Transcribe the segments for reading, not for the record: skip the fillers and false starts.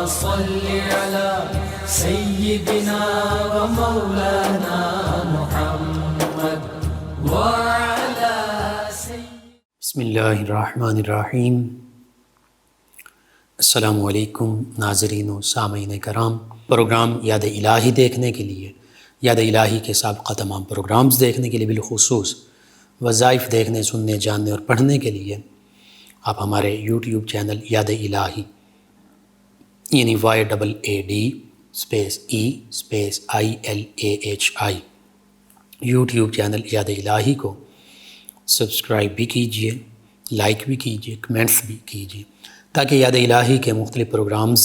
صل على سيدنا ومولانا محمد وعلى بسم اللہ الرحمن الرحیم۔ السلام علیکم ناظرین و سامعین کرام۔ پروگرام یاد الہی دیکھنے کے لیے، یاد الہی کے سابقہ تمام پروگرامز دیکھنے کے لیے، بالخصوص وظائف دیکھنے، سننے، جاننے اور پڑھنے کے لیے آپ ہمارے یوٹیوب چینل یاد الہی یعنی YAADE_EILAHI یوٹیوب چینل یاد الہی کو سبسکرائب بھی کیجئے، لائک بھی کیجئے، کمنٹس بھی کیجئے، تاکہ یاد الہی کے مختلف پروگرامز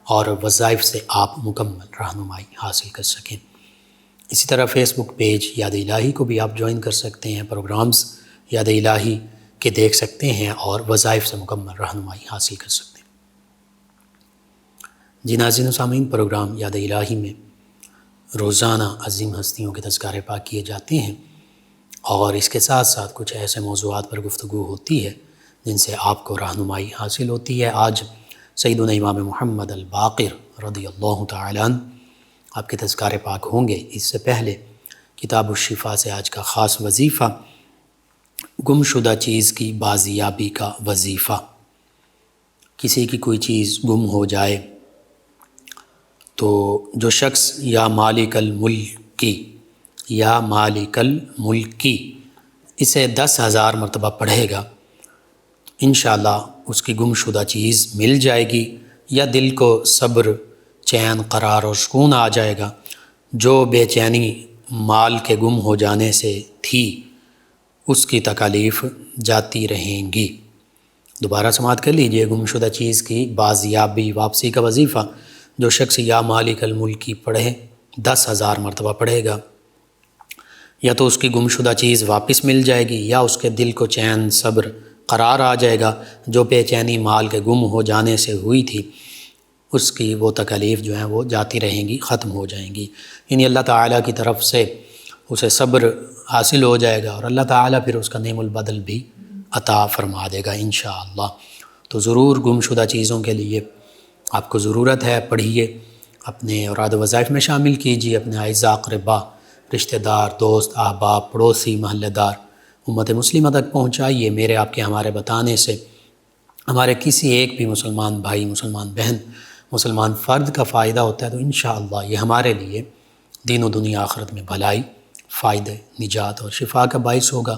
اور وظائف سے آپ مکمل رہنمائی حاصل کر سکیں۔ اسی طرح فیس بک پیج یاد الہی کو بھی آپ جوائن کر سکتے ہیں، پروگرامز یاد الہی کے دیکھ سکتے ہیں اور وظائف سے مکمل رہنمائی حاصل کر سکتے ہیں۔ جی ناظرین و سامعین، پروگرام یاد الہی میں روزانہ عظیم ہستیوں کے تذکارے پاک کیے جاتے ہیں اور اس کے ساتھ ساتھ کچھ ایسے موضوعات پر گفتگو ہوتی ہے جن سے آپ کو رہنمائی حاصل ہوتی ہے۔ آج سیدنا امام محمد الباقر رضی اللہ تعالی عنہ آپ کے تذکارے پاک ہوں گے۔ اس سے پہلے کتاب الشفا سے آج کا خاص وظیفہ، گم شدہ چیز کی بازیابی کا وظیفہ۔ کسی کی کوئی چیز گم ہو جائے تو جو شخص یا مالک الملکی اسے 10,000 مرتبہ پڑھے گا، انشاءاللہ اس کی گم شدہ چیز مل جائے گی، یا دل کو صبر، چین، قرار اور سکون آ جائے گا۔ جو بے چینی مال کے گم ہو جانے سے تھی اس کی تکالیف جاتی رہیں گی۔ دوبارہ سماعت کر لیجئے، گم شدہ چیز کی بازیابی، واپسی کا وظیفہ جو شخص یا مالک الملکی پڑھے 10,000 مرتبہ پڑھے گا، یا تو اس کی گم شدہ چیز واپس مل جائے گی یا اس کے دل کو چین، صبر، قرار آ جائے گا۔ جو بے چینی مال کے گم ہو جانے سے ہوئی تھی اس کی وہ تکالیف جو ہیں وہ جاتی رہیں گی، ختم ہو جائیں گی، یعنی اللہ تعالیٰ کی طرف سے اسے صبر حاصل ہو جائے گا اور اللہ تعالیٰ پھر اس کا نعم البدل بھی عطا فرما دے گا انشاءاللہ۔ تو ضرور گم شدہ چیزوں کے لیے آپ کو ضرورت ہے، پڑھیے، اپنے اوراد وظائف میں شامل کیجیے، اپنے اعزاء اقربا، رشتہ دار، دوست، احباب، پڑوسی، محلہ دار، امت مسلمہ تک پہنچائیے۔ میرے آپ کے ہمارے بتانے سے ہمارے کسی ایک بھی مسلمان بھائی، مسلمان بہن، مسلمان فرد کا فائدہ ہوتا ہے تو انشاءاللہ یہ ہمارے لیے دین و دنیا آخرت میں بھلائی، فائدے، نجات اور شفا کا باعث ہوگا۔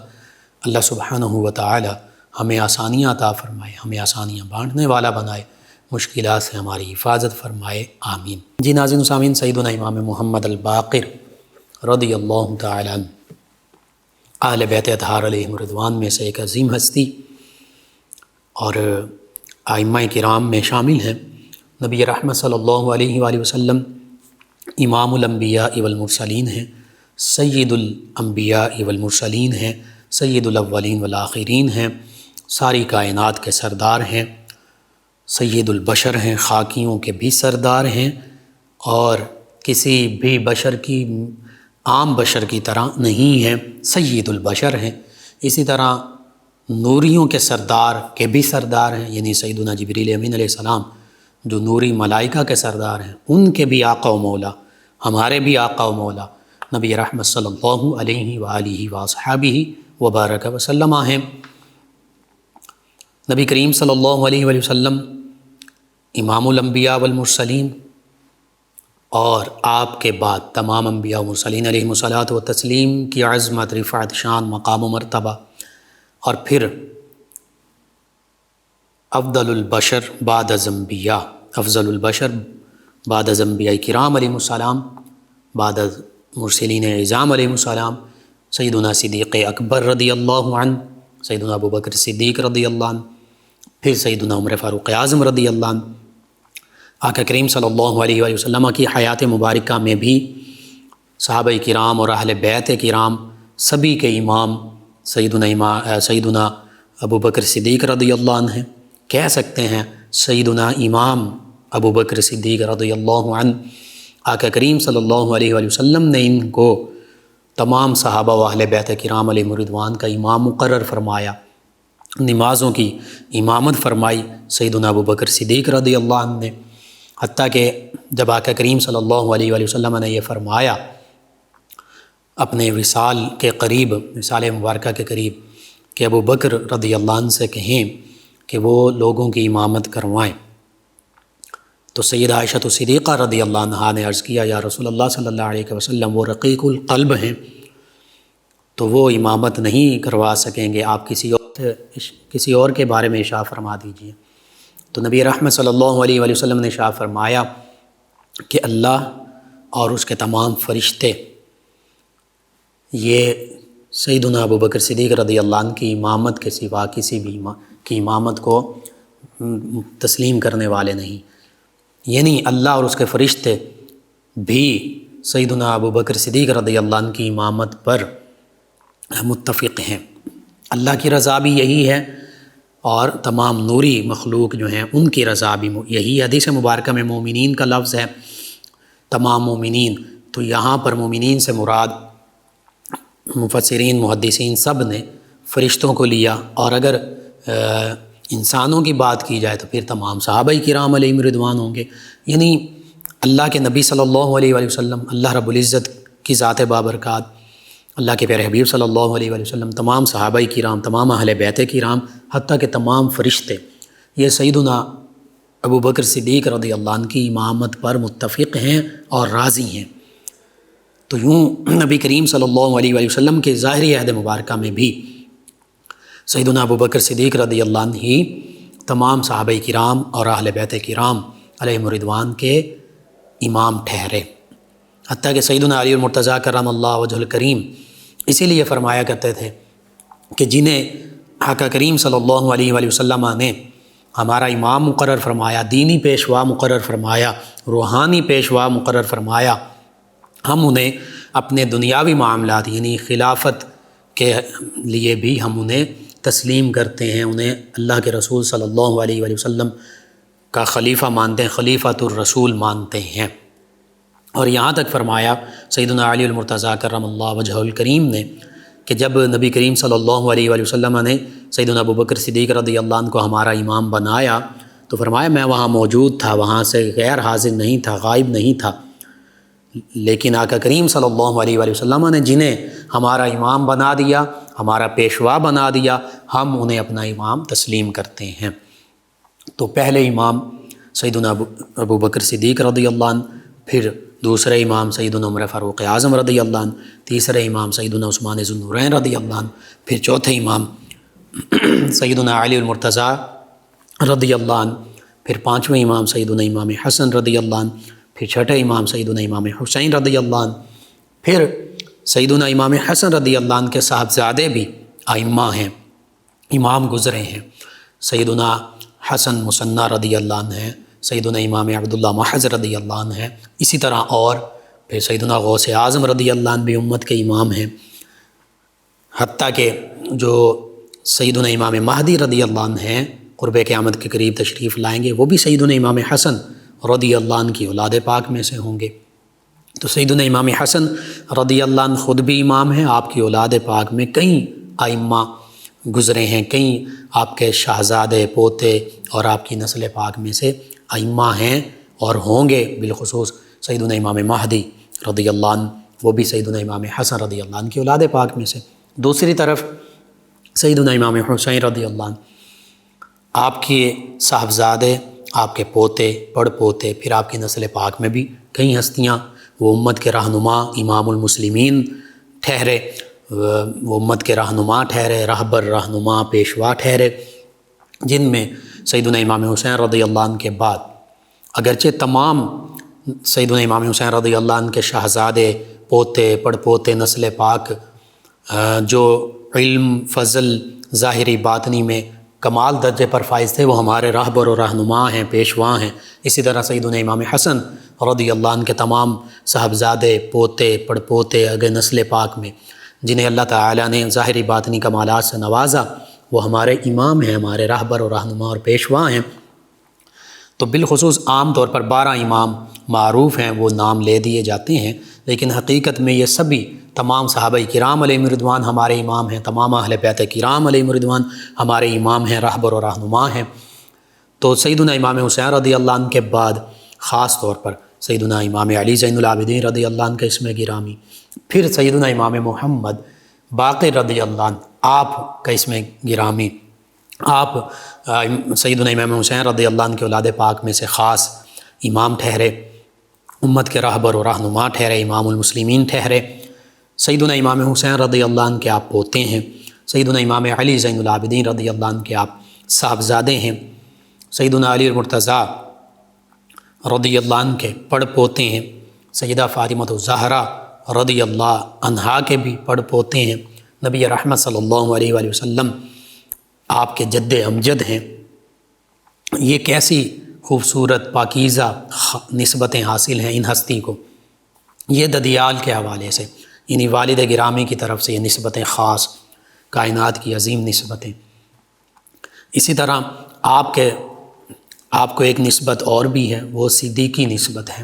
اللہ سبحانہ و تعالی ہمیں آسانیاں عطا فرمائے، ہمیں آسانیاں بانٹنے والا بنائے، مشکلات سے ہماری حفاظت فرمائے، آمین۔ جی ناظرین و سامعین، سیدنا امام محمد الباقر رضی اللہ تعالی عنہ اہل بیت اطہار علیہم رضوان میں سے ایک عظیم ہستی اور ائمہ کرام میں شامل ہیں۔ نبی رحمت صلی اللہ علیہ وآلہ وسلم امام الانبیاء والمرسلین ہیں، سید الانبیاء والمرسلین ہیں، سید الاولین والآخرین ہیں، ساری کائنات کے سردار ہیں، سید البشر ہیں، خاکیوں کے بھی سردار ہیں، اور کسی بھی بشر کی، عام بشر کی طرح نہیں ہیں، سید البشر ہیں۔ اسی طرح نوریوں کے سردار کے بھی سردار ہیں، یعنی سیدنا جبریل امین علیہ السلام جو نوری ملائکہ کے سردار ہیں، ان کے بھی آقا و مولا، ہمارے بھی آقا و مولا نبی رحمت صلی اللہ علیہ وآلہ وصحبہ وبارک وسلم ہیں۔ نبی کریم صلی اللہ علیہ وآلہ وسلم امام الانبیاء والمرسلین، اور آپ کے بعد تمام انبیاء و مرسلین علیہم الصلاۃ والتسلیم کی عظمت، رفعت، شان، مقام و مرتبہ، اور پھر افضل البشر بعد از انبیاء، افضل البشر بعد از انبیاء کرام علیہم السلام، بعد از مرسلین اعظام علیہم السلام، سیدنا صدیق اکبر رضی اللہ عنہ، سیدنا ابوبکر صدیق رضی اللہ عنہ، پھر سیدنا عمر فاروق اعظم رضی اللہ عنہ۔ آقا کریم صلی اللہ علیہ وآلہ وسلم کی حیات مبارکہ میں بھی صحابہ کرام اور اہل بیت کرام سبھی کے امام سیدنا ابوبکر صدیق رضی اللہ عنہ ہیں۔ کہہ سکتے ہیں سیدنا امام ابوبکر صدیق رضی اللہ عنہ، آقا کریم صلی اللہ علیہ وآلہ وسلم نے ان کو تمام صحابہ و اہل بیت کرام علیہم رضوان کا امام مقرر فرمایا، نمازوں کی امامت فرمائی سیدنا ابوبکر صدیق رضی اللہ عنہ نے، حتیٰ کہ جب آقا کریم صلی اللہ علیہ وآلہ وسلم نے یہ فرمایا اپنے وصال کے قریب، وصال مبارکہ کے قریب، کہ ابو بکر رضی اللہ عنہ سے کہیں کہ وہ لوگوں کی امامت کروائیں، تو سیدہ عائشہ صدیقہ رضی اللہ عنہا نے عرض کیا یا رسول اللہ صلی اللہ علیہ وسلم وہ رقیق القلب ہیں تو وہ امامت نہیں کروا سکیں گے، آپ کسی اور کے بارے میں ارشاد فرما دیجیے۔ تو نبی رحمت صلی اللہ علیہ وآلہ وسلم نے ارشاد فرمایا کہ اللہ اور اس کے تمام فرشتے یہ سیدنا ابو بکر صدیق رضی اللہ عنہ کی امامت کے سوا کسی بھی کی امامت کو تسلیم کرنے والے نہیں، یعنی اللہ اور اس کے فرشتے بھی سیدنا ابو بکر صدیق رضی اللہ عنہ کی امامت پر متفق ہیں۔ اللہ کی رضا بھی یہی ہے اور تمام نوری مخلوق جو ہیں ان کی رضا بھی یہی۔ حدیث مبارکہ میں مومنین کا لفظ ہے، تمام مومنین، تو یہاں پر مومنین سے مراد مفسرین محدثین سب نے فرشتوں کو لیا، اور اگر انسانوں کی بات کی جائے تو پھر تمام صحابہ کرام علیہم رضوان ہوں گے، یعنی اللہ کے نبی صلی اللہ علیہ وآلہ وسلم، اللہ رب العزت کی ذات بابرکات، اللہ کے پیارے حبیب صلی اللہ علیہ وآلہ وسلم، تمام صحابہ کرام، تمام اہل بیت کرام، حتیٰ کہ تمام فرشتے یہ سیدنا ابو بکر صدیق رضی اللہ عنہ کی امامت پر متفق ہیں اور راضی ہیں۔ تو یوں نبی کریم صلی اللہ علیہ وآلہ وسلم کے ظاہری عہد مبارکہ میں بھی سیدنا ابو بکر صدیق رضی اللہ عنہ ہی تمام صحابہ کرام اور اہل بیت کرام علیہم رضوان کے امام ٹھہرے، حتیٰ کہ سیدنا علی المرتضیٰ کرم اللہ وجہ الکریم اسی لیے فرمایا کرتے تھے کہ جنہیں آقا کریم صلی اللہ علیہ وآلہ وسلم نے ہمارا امام مقرر فرمایا، دینی پیشوا مقرر فرمایا، روحانی پیشوا مقرر فرمایا، ہم انہیں اپنے دنیاوی معاملات یعنی خلافت کے لیے بھی ہم انہیں تسلیم کرتے ہیں، انہیں اللہ کے رسول صلی اللہ علیہ وآلہ وسلم کا خلیفہ مانتے ہیں، خلیفۃ الرسول مانتے ہیں۔ اور یہاں تک فرمایا سیدنا علی المرتضیٰ کرم اللہ وجہ الکریم نے کہ جب نبی کریم صلی اللہ علیہ وآلہ وسلم نے سیدنا ابو بکر صدیق رضی اللہ عنہ کو ہمارا امام بنایا تو فرمایا میں وہاں موجود تھا، وہاں سے غیر حاضر نہیں تھا، غائب نہیں تھا، لیکن آقا کریم صلی اللہ علیہ وآلہ وسلم نے جنہیں ہمارا امام بنا دیا، ہمارا پیشوا بنا دیا، ہم انہیں اپنا امام تسلیم کرتے ہیں۔ تو پہلے امام سیدنا ابو بکر صدیق رضی اللہ عنہ، پھر دوسرے امام سیدنا عمر فاروق اعظم رضی اللہ عنہ، تیسرے امام سیدنا عثمان ذو النورین رضی اللہ عنہ، پھر چوتھے امام سیدنا علی المرتضیٰ رضی اللہ عنہ، پھر پانچویں امام سیدنا امام حسن رضی اللہ عنہ، پھر چھٹے امام سیدنا امام حسین رضی اللہ عنہ، پھر سیدنا امام حسن رضی اللہ عنہ کے صاحبزادے بھی ائمہ ہیں، امام گزرے ہیں، سیدنا حسن مثنیٰ رضی اللہ عنہ ہیں، سیدنا امام عبداللہ محض رضی اللہ عنہ ہیں، اسی طرح اور پھر سیدنا غوث اعظم رضی اللہ عنہ بھی امت کے امام ہیں، حتیٰ کہ جو سیدنا امام مہدی رضی اللہ عنہ ہیں قرب قیامت کے قریب تشریف لائیں گے، وہ بھی سیدنا امام حسن رضی اللہ عنہ کی اولاد پاک میں سے ہوں گے۔ تو سیدنا امام حسن رضی اللہ عنہ خود بھی امام ہیں، آپ کی اولاد پاک میں کئی ائمہ گزرے ہیں، کئی آپ کے شہزادے، پوتے اور آپ کی نسل پاک میں سے ائمہ ہیں اور ہوں گے، بالخصوص سیدنا امام مہدی رضی اللہ عنہ، وہ بھی سیدنا امام حسن رضی اللہ عنہ کی اولاد پاک میں سے۔ دوسری طرف سیدنا امام حسین رضی اللہ عنہ، آپ کے صاحبزادے، آپ کے پوتے، پڑ پوتے، پھر آپ کی نسل پاک میں بھی کئی ہستیاں، وہ امت کے رہنما امام المسلمین ٹھہرے، وہ امت کے رہنما ٹھہرے، رہبر، رہنما، پیشوا ٹھہرے، جن میں سیدنا امام حسین رضی اللہ عنہ کے بعد اگرچہ تمام سیدنا امام حسین رضی اللہ عنہ کے شہزادے، پوتے، پڑ پوتے، نسل پاک جو علم، فضل، ظاہری باطنی میں کمال درجے پر فائز تھے، وہ ہمارے رہبر و رہنما ہیں، پیشوا ہیں۔ اسی طرح سیدنا امام حسن رضی اللہ عنہ کے تمام صاحبزادے، پوتے، پڑ پوتے اگر نسل پاک میں جنہیں اللہ تعالیٰ نے ظاہری باطنی کمالات سے نوازا، وہ ہمارے امام ہیں، ہمارے رہبر و رہنما اور پیشوا ہیں۔ تو بالخصوص عام طور پر 12 امام معروف ہیں، وہ نام لے دیے جاتے ہیں، لیکن حقیقت میں یہ سبھی تمام صحابہ کرام علیہم رضوان ہمارے امام ہیں، تمام اہل بیت کرام علیہم رضوان ہمارے امام ہیں، رہبر و رہنما ہیں۔ تو سیدنا امام حسین رضی اللہ عنہ کے بعد خاص طور پر سیدنا امام علی زین العابدین رضی اللہ عنہ کا اسم گرامی، پھر سیدنا امام محمد باقر رضی اللہ عنہ آپ کا اسم گرامی، آپ سیدنا امام حسین رضی اللہ عنہ کے اولاد پاک میں سے خاص امام ٹھہرے، امت کے رہبر و رہنما ٹھہرے، امام المسلمین ٹھہرے۔ سیدنا امام حسین رضی اللہ عنہ کے آپ پوتے ہیں، سیدنا امام علی زین العابدین رضی اللہ عنہ کے آپ صاحبزادے ہیں، سیدنا علی المرتضیٰ رضی اللہ عنہ کے پڑ پوتے ہیں، سیدہ فاطمہ الزہرا رضی اللہ عنہا کے بھی پڑ پوتے ہیں، نبی رحمت صلی اللہ علیہ وآلہ وسلم آپ کے جد امجد ہیں۔ یہ کیسی خوبصورت پاکیزہ نسبتیں حاصل ہیں ان ہستی کو، یہ ددیال کے حوالے سے، یعنی والد گرامی کی طرف سے یہ نسبتیں خاص، کائنات کی عظیم نسبتیں۔ اسی طرح آپ کو ایک نسبت اور بھی ہے، وہ صدیقی نسبت ہے۔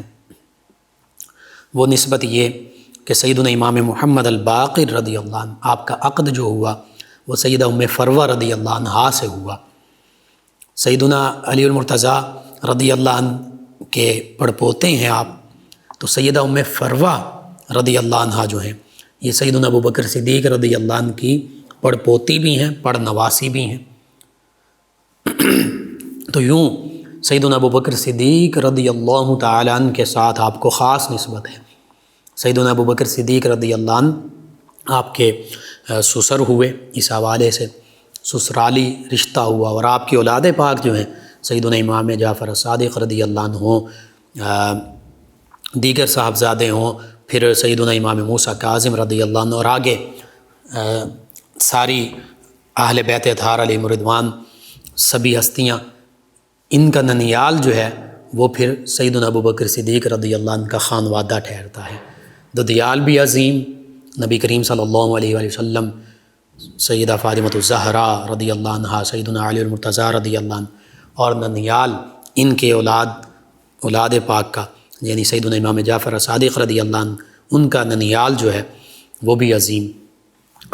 وہ نسبت یہ کہ سیدنا امام محمد الباقر رضی اللہ عنہ آپ کا عقد جو ہوا وہ سیدہ ام فروہ رضی اللہ عنہا سے ہوا۔ سیدنا علی المرتضیٰ رضی اللہ عنہ کے پڑپوتے ہیں آپ، تو سیدہ ام فروہ رضی اللہ عنہا جو ہیں یہ سیدنا ابو بکر صدیق رضی اللہ عنہ کی پڑپوتی بھی ہیں، پڑ نواسی بھی ہیں۔ تو یوں سیدنا ابو بکر صدیق رضی اللہ تعالی عنہ کے ساتھ آپ کو خاص نسبت ہے۔ سیدنا ابو بکر صدیق رضی اللہ عنہ آپ کے سسر ہوئے، اس حوالے سے سسرالی رشتہ ہوا، اور آپ کی اولاد پاک جو ہیں سیدنا امام جعفر صادق رضی اللہ عنہ ہوں، دیگر صاحبزادے ہوں، پھر سیدنا امام موسیٰ کاظم رضی اللہ عنہ، اور آگے ساری اہل بیت اطہار علیہم رضوان سبھی ہستیاں، ان کا ننیال جو ہے وہ پھر سیدنا ابو بکر صدیق رضی اللہ عنہ کا خانوادہ ٹھہرتا ہے۔ ددیال بھی عظیم، نبی کریم صلی اللہ علیہ وآلہ وسلم، سیدہ فاطمہ الزہرا رضی اللہ عنہا، سیدنا علی المرتضیٰ رضی اللہ عنہ، اور ننیال ان کے اولاد پاک کا، یعنی سیدنا امام جعفر صادق رضی اللہ عنہ، ان کا ننیال جو ہے وہ بھی عظیم۔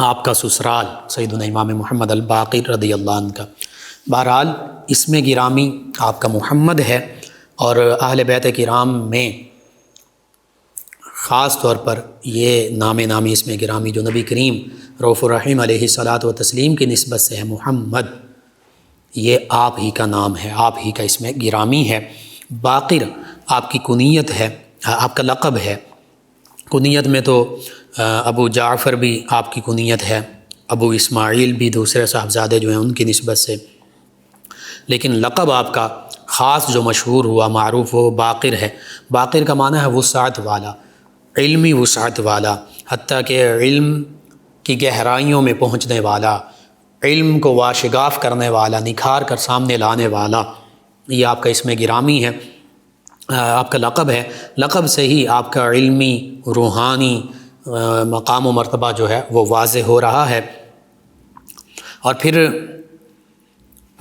آپ کا سسرال سیدنا امام محمد الباقر رضی اللہ عنہ کا۔ بہرحال اسم گرامی آپ کا محمد ہے، اور اہل بیت کرام میں خاص طور پر یہ نامی اسم گرامی جو نبی کریم رؤوف الرحیم علیہ الصلاۃ والتسلیم کی نسبت سے ہے، محمد، یہ آپ ہی کا نام ہے، آپ ہی کا اسم گرامی ہے۔ باقر آپ کی کنیت ہے، آپ کا لقب ہے۔ کنیت میں تو ابو جعفر بھی آپ کی کنیت ہے، ابو اسماعیل بھی دوسرے صاحبزادے جو ہیں ان کی نسبت سے، لیکن لقب آپ کا خاص جو مشہور ہوا، معروف وہ باقر ہے۔ باقر کا معنی ہے وسعت والا، علمی وسعت والا، حتیٰ کہ علم کی گہرائیوں میں پہنچنے والا، علم کو واشگاف کرنے والا، نکھار کر سامنے لانے والا، یہ آپ کا اسم گرامی ہے، آپ کا لقب ہے۔ لقب سے ہی آپ کا علمی روحانی مقام و مرتبہ جو ہے وہ واضح ہو رہا ہے۔ اور پھر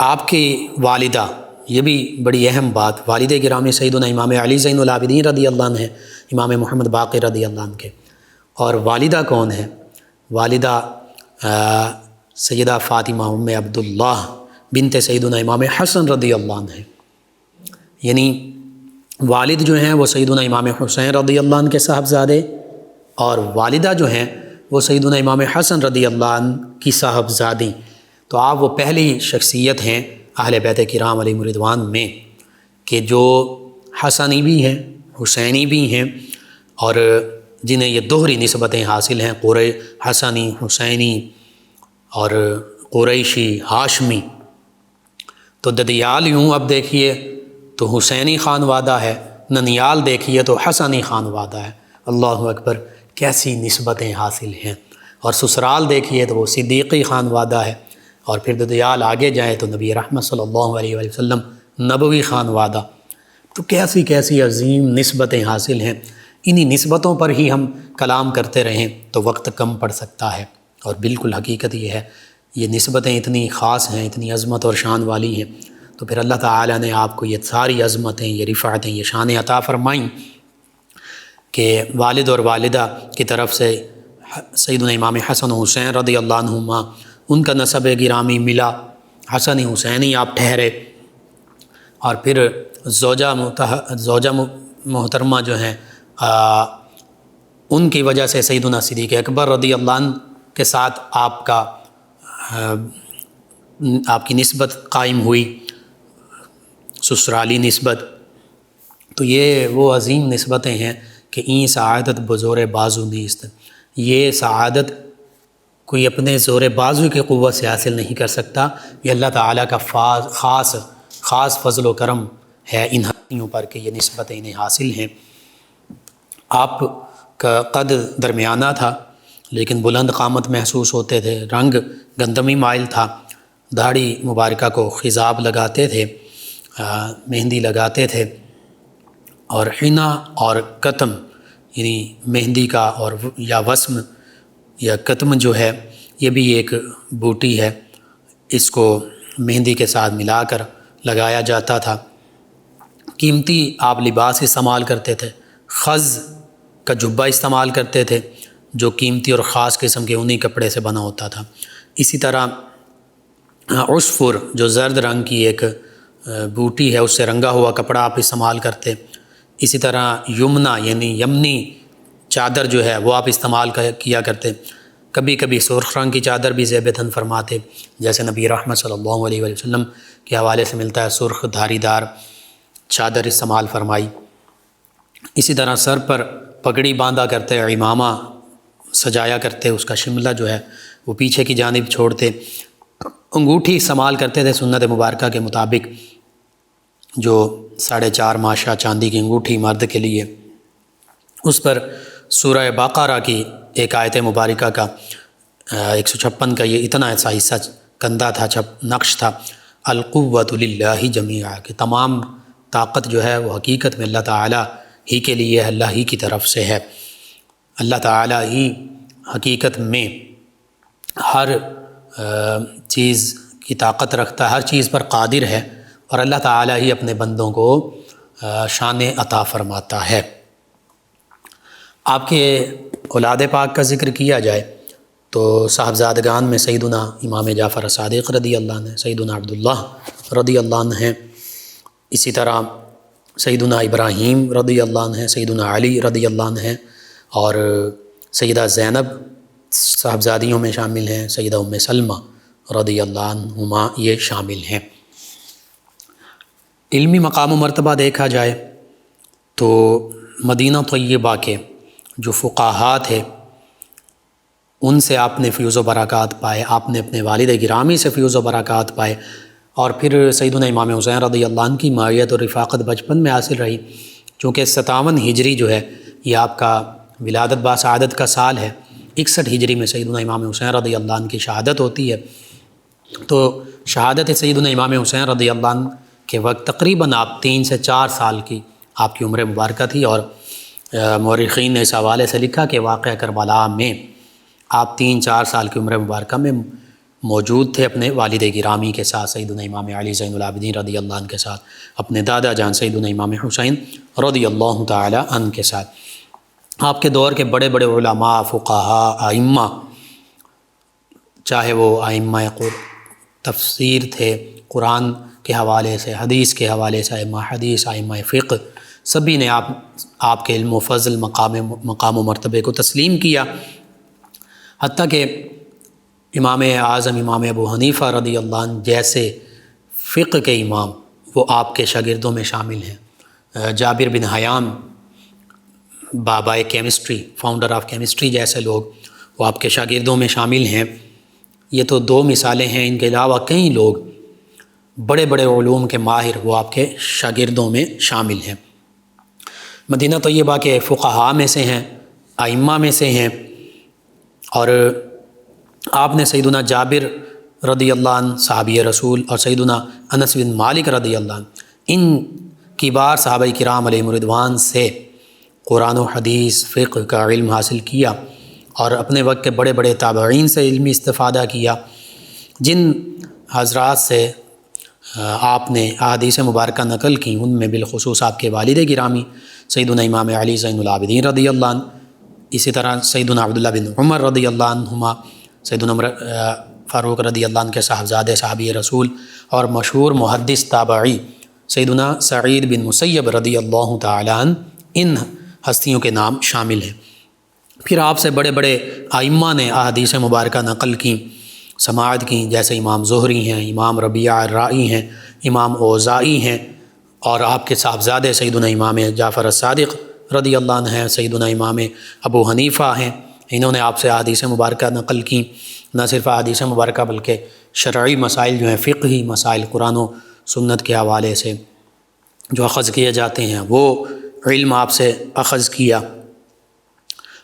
آپ کی والدہ، یہ بھی بڑی اہم بات، والد گرامی سیدنا امام علی زین العابدین رضی اللہ عنہ ہیں، امام محمد باقر رضی اللہ عنہ کے، اور والدہ کون ہے؟ والدہ سیدہ فاطمہ ام عبداللہ بنت سیدنا امام حسن رضی اللہ عنہ ہیں، یعنی والد جو ہیں وہ سیدنا امام حسین رضی اللہ عنہ کے صاحبزادے، اور والدہ جو ہیں وہ سیدنا امام حسن رضی اللہ عنہ کی صاحبزادی۔ تو آپ وہ پہلی شخصیت ہیں اہل بیت کرام علیہم رضوان میں کہ جو حسنی بھی ہیں، حسینی بھی ہیں، اور جنہیں یہ دوہری نسبتیں حاصل ہیں، حسنی، حسینی اور قریشی، ہاشمی۔ تو ددیال یوں اب دیکھیے تو حسینی خانوادہ ہے، ننیال دیکھیے تو حسنی خانوادہ ہے۔ اللہ اکبر، کیسی نسبتیں حاصل ہیں۔ اور سسرال دیکھیے تو وہ صدیقی خانوادہ ہے، اور پھر ددیال آگے جائیں تو نبی رحمت صلی اللہ علیہ وآلہ وسلم نبوی خانوادہ۔ تو کیسی کیسی عظیم نسبتیں حاصل ہیں۔ انہی نسبتوں پر ہی ہم کلام کرتے رہیں تو وقت کم پڑ سکتا ہے، اور بالکل حقیقت یہ ہے، یہ نسبتیں اتنی خاص ہیں، اتنی عظمت اور شان والی ہیں، تو پھر اللہ تعالیٰ نے آپ کو یہ ساری عظمتیں، یہ رفعتیں، یہ شانیں عطا فرمائیں کہ والد اور والدہ کی طرف سے سیدنا امام حسن و حسین رضی اللہ عنہما، ان کا نسب گرامی ملا، حسنی حسینی آپ ٹھہرے، اور پھر زوجہ محترمہ جو ہیں ان کی وجہ سے سیدنا صدیق اکبر رضی اللہ عنہ کے ساتھ آپ کی نسبت قائم ہوئی، سسرالی نسبت۔ تو یہ وہ عظیم نسبتیں ہیں کہ این سعادت بزور بازو نیست، یہ سعادت کوئی اپنے زور بازو کی قوت سے حاصل نہیں کر سکتا، یہ اللہ تعالیٰ کا خاص فضل و کرم ہے ان ہستیوں پر کہ یہ نسبتیں انہیں حاصل ہیں۔ آپ کا قد درمیانہ تھا لیکن بلند قامت محسوس ہوتے تھے، رنگ گندمی مائل تھا، داڑھی مبارکہ کو خضاب لگاتے تھے، مہندی لگاتے تھے، اور حنا اور کتم یعنی مہندی کا اور یا وسم یا کتم جو ہے یہ بھی ایک بوٹی ہے، اس کو مہندی کے ساتھ ملا کر لگایا جاتا تھا۔ قیمتی آپ لباس استعمال کرتے تھے، خز کا جبہ استعمال کرتے تھے جو قیمتی اور خاص قسم کے اونی کپڑے سے بنا ہوتا تھا۔ اسی طرح عصفر جو زرد رنگ کی ایک بوٹی ہے اس سے رنگا ہوا کپڑا آپ استعمال کرتے۔ اسی طرح یمنا یعنی یمنی چادر جو ہے وہ آپ استعمال کیا کرتے۔ کبھی کبھی سرخ رنگ کی چادر بھی زیب تن فرماتے، جیسے نبی رحمت صلی اللہ علیہ وسلم کے حوالے سے ملتا ہے، سرخ دھاری دار چادر استعمال فرمائی۔ اسی طرح سر پر پگڑی باندھا کرتے، امامہ سجایا کرتے، اس کا شملہ جو ہے وہ پیچھے کی جانب چھوڑتے۔ انگوٹھی استعمال کرتے تھے سنت مبارکہ کے مطابق، جو 4.5 ماشا چاندی کی انگوٹھی مرد کے لیے، اس پر سورہ بقرہ کی ایک آیت مبارکہ کا 156 کا یہ اتنا ایسا حصہ کندہ تھا، نقش تھا، القوۃ للہ جمیعا، کہ تمام طاقت جو ہے وہ حقیقت میں اللہ تعالیٰ ہی کے لیے ہے، اللہ ہی کی طرف سے ہے، اللہ تعالیٰ ہی حقیقت میں ہر چیز کی طاقت رکھتا ہے، ہر چیز پر قادر ہے، اور اللہ تعالیٰ ہی اپنے بندوں کو شان عطا فرماتا ہے۔ آپ کے اولاد پاک کا ذکر کیا جائے تو صاحبزادگان میں سیدنا امام جعفر صادق رضی اللہ عنہ، سیدنا عبداللہ رضی اللہ عنہ ہیں، اسی طرح سیدنا ابراہیم رضی اللہ عنہ ہیں، سیدنا علی رضی اللہ عنہ ہیں، اور سیدہ زینب صاحبزادیوں میں شامل ہیں، سیدہ ام سلمہ رضی اللہ عنہما یہ شامل ہیں۔ علمی مقام و مرتبہ دیکھا جائے تو مدینہ طیبہ کے جو فقہاء تھے ان سے آپ نے فیوز و برکات پائے، آپ نے اپنے والد گرامی سے فیوز و برکات پائے، اور پھر سیدنا امام حسین رضی اللہ عنہ کی معیت اور رفاقت بچپن میں حاصل رہی، چونکہ 57 ہجری جو ہے یہ آپ کا ولادت باسعادت کا سال ہے، 61 ہجری میں سیدنا امام حسین رضی اللہ عنہ کی شہادت ہوتی ہے۔ تو شہادت سیدنا امام حسین رضی اللہ عنہ کے وقت تقریباً آپ 3 سے 4 سال کی آپ کی عمر مبارکہ تھی، اور مورخین نے اس حوالے سے لکھا کہ واقعہ کربلا میں آپ 3-4 سال کی عمر مبارکہ میں موجود تھے اپنے والد گرامی کے ساتھ، سیدنا امام علی زین العابدین رضی اللہ عنہ کے ساتھ، اپنے دادا جان سیدنا امام حسین رضی اللہ تعالی عنہ کے ساتھ۔ آپ کے دور کے بڑے بڑے علماء، فقہاء، ائمہ، چاہے وہ ائمہ تفسیر تھے قرآن کے حوالے سے، حدیث کے حوالے سے، ائمہ حدیث، ائمہ فقہ، سبھی نے آپ کے علم و فضل، مقام و مرتبے کو تسلیم کیا، حتیٰ کہ امام اعظم امام ابو حنیفہ رضی اللہ عنہ جیسے فقہ کے امام وہ آپ کے شاگردوں میں شامل ہیں۔ جابر بن حیان بابائے کیمسٹری، فاؤنڈر آف کیمسٹری جیسے لوگ وہ آپ کے شاگردوں میں شامل ہیں۔ یہ تو 2 مثالیں ہیں، ان کے علاوہ کئی لوگ بڑے بڑے علوم کے ماہر وہ آپ کے شاگردوں میں شامل ہیں۔ مدینہ طیبہ کے فقہاء میں سے ہیں، ائمہ میں سے ہیں، اور آپ نے سیدنا جابر رضی اللہ عنہ صحابی رسول اور سیدنا انس بن مالک رضی اللہ عنہ ان کبار صحابہ کرام علیہم رضوان سے قرآن و حدیث فقہ کا علم حاصل کیا، اور اپنے وقت کے بڑے بڑے تابعین سے علمی استفادہ کیا، جن حضرات سے آپ نے احادیث مبارکہ نقل کی ان میں بالخصوص آپ کے والد گرامی سیدنا امام علی زین العابدین رضی اللہ عنہ، اسی طرح سیدنا عبداللہ بن عمر رضی اللہ عنہما، سیدنا عمر فاروق رضی اللہ عنہ کے صاحبزادے صحابی رسول اور مشہور محدث تابعی سیدنا سعید بن مسیب رضی اللہ تعالیٰ عنہ، ان ہستیوں کے نام شامل ہیں۔ پھر آپ سے بڑے بڑے ائمہ نے احادیث مبارکہ نقل کی، سماعت کی، جیسے امام زہری ہیں، امام ربیعہ الرائی ہیں، امام اوزائی ہیں، اور آپ کے صاحبزادے سیدنا امام جعفر الصادق رضی اللہ عنہ ہیں، سیدنا امام ابو حنیفہ ہیں۔ انہوں نے آپ سے احادیث مبارکہ نقل کی، نہ صرف احادیث مبارکہ بلکہ شرعی مسائل جو ہیں، فقہی مسائل قرآن و سنت کے حوالے سے جو اخذ کیے جاتے ہیں وہ علم آپ سے اخذ کیا،